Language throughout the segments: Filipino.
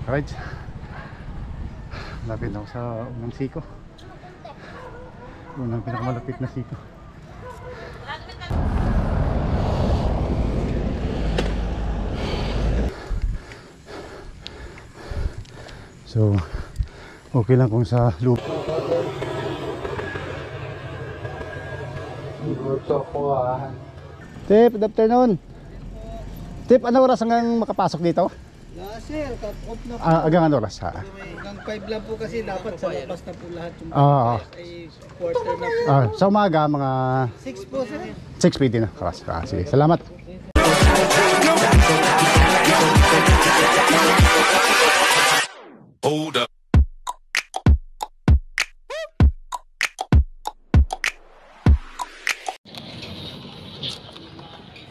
Right, lapit na ako sa unang siko, unang pinakamalapit na siko. So okay lang kung sa loop. Tip, good afternoon. Tip, ano oras hanggang makapasok dito? Sir, cut-off na po. Hanggang ano oras ha? Hanggang 5 lang po kasi dapat sa labas na po lahat yung ay quarter na po. Sa umaga, mga 6 po sir. 6 PD na. Sige, salamat. Hold up.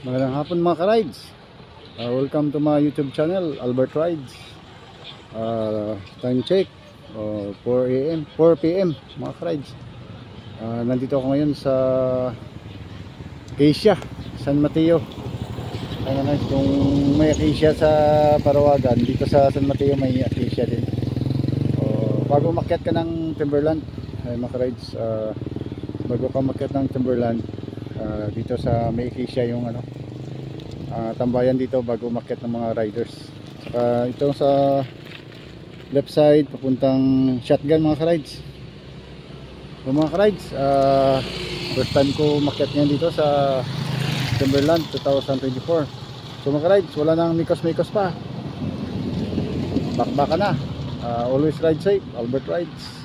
Magandang hapon mga ka-rides. Welcome to my YouTube channel, Albert Rides. Time check 4 PM mga ka-rides. Nandito ako ngayon sa Acacia, San Mateo. Kung may Acacia sa Parawagan, dito sa San Mateo may Acacia din. Bago umakyat ka ng Timberland, mga ka-rides, bago ka umakyat ng Timberland, dito sa may Acacia yung tambayan dito bago umakyat ng mga riders. Saka ito sa left side papuntang Shotgun mga ka-rides. So mga ka-rides, first time ko umakyat ngayon dito sa Timberland 2024. So mga ka-rides, wala nang mikos-mikos pa, bakbaka na. Always ride safe, Albert Rides.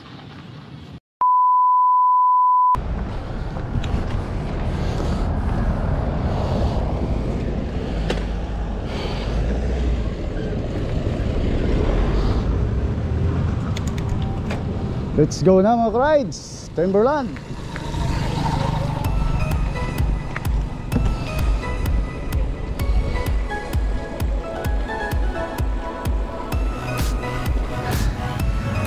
Let's go na mga rides, Timberland.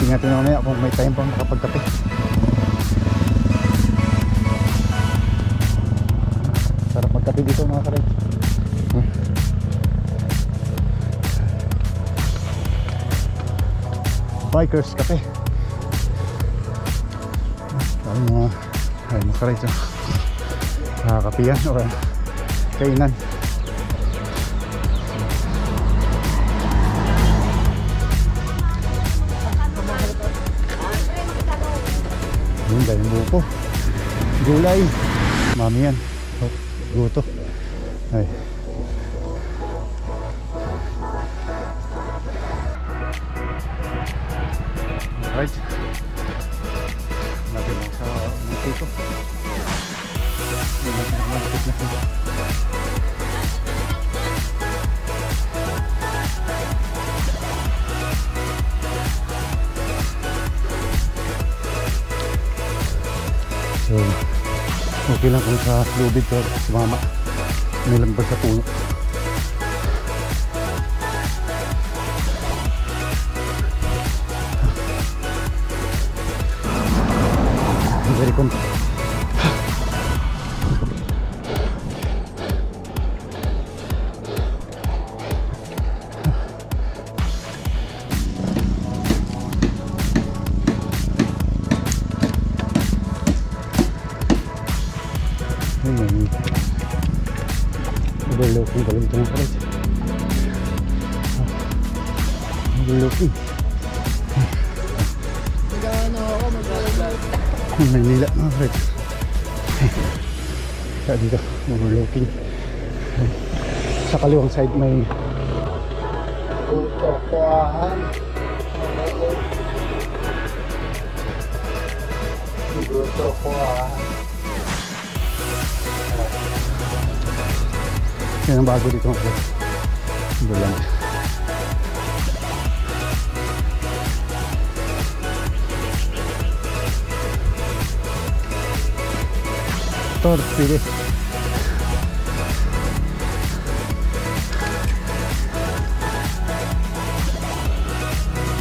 Tingnan natin mamaya kung may time pang makapagkape. Sarap magkape dito mga rides. Bikers kape. Ay mga ka-rides, nakakapiyan o kainan. Yun dahil buko, gulay, mami yan, guto. Ay right, natin lang sa Mexico. So okay lang kung sa lubid ko sumama, may lambag sa puno. Very cool. Overlooking pala dito ng kalit. Overlooking. Manila mga kalit. Kaya dito overlooking. Sa kaliwang side may utokuahan. Yan ang bago dito. Ito lang. Torpide.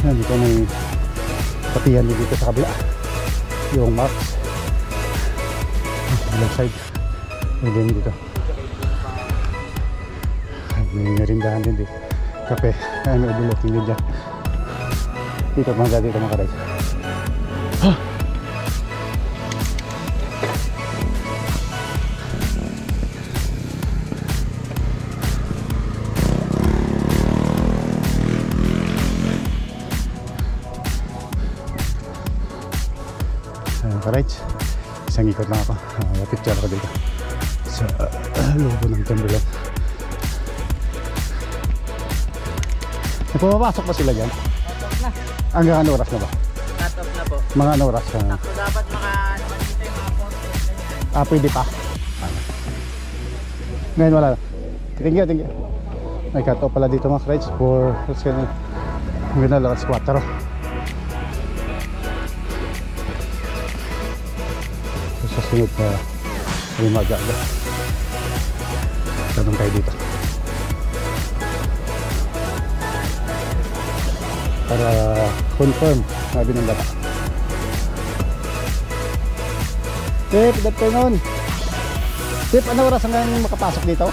Yan dito may patihan dito sa kabila. Yung marks. Left side. And then dito may merindahan din dito. Kape. Ay may overlooking din dyan. Dito mga ka-rides. Ka-rides, isang ikot lang ako. Picture ako dito sa lobo ng Timberland. Pumapasok pa sila dyan? Cut-off na. Hanggang ano oras na ba? Cut-off na po. Mga ano oras? So dapat makita yung mga post. Pwede pa. Ngayon wala. Thank you. May cut off pala dito mga rides for hanggang alas 4. Sa sunod na limaga-aga. Tanong tayo dito. Para confirm sabi ng bata. Tip, good afternoon. Tip, ano oras hanggang makapasok dito?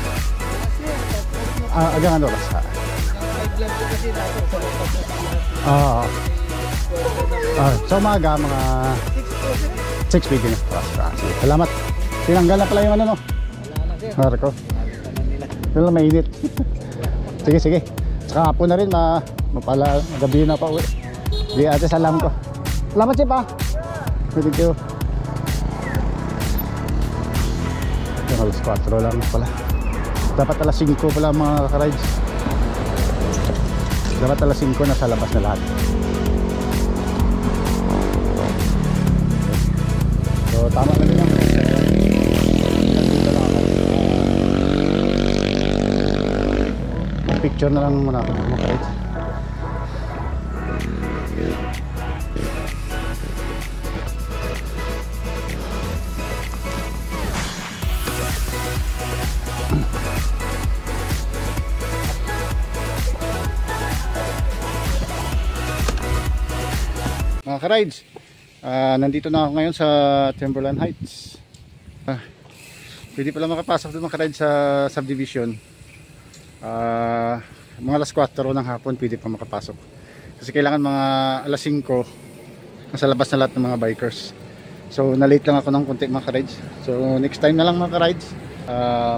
Hanggang ano oras? Lang po kasi dapat sa labas na lahat. So umaga mga 6 pwede na. Sige, salamat. Tinanggal na pala yung ano no? Wala na sir. Marco. Wala mainit. Sige. Saka hapon na rin mapala gabi na pa uwi. Di ate salam ko. Salamat Chip ah. Thank you. Yung alas 4 lang pala. Dapat alas 5 pala mga ka-rides. Dapat alas 5 na sa labas na lahat. So tama na rin lang. Picture na lang muna ako mga ka-rides. Mga ka-rides, nandito na ako ngayon sa Timberland Heights. Pwede pala makapasok doon mga ka-rides sa subdivision. Mga alas 4 ng hapon pwede pa makapasok. Kasi kailangan mga alas 5 nasa labas na lahat ng mga bikers. So na-late lang ako ng konti mga ka-rides. So next time na lang mga ka-rides.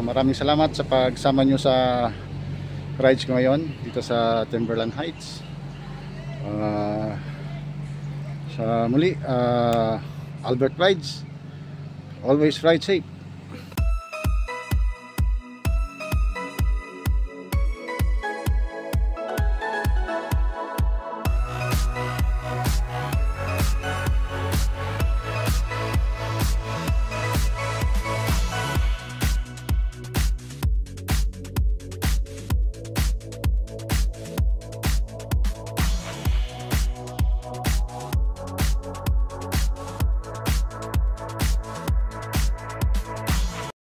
Maraming salamat sa pagsama nyo sa rides ko ngayon dito sa Timberland Heights. Sa muli, Albert Rides, always ride safe.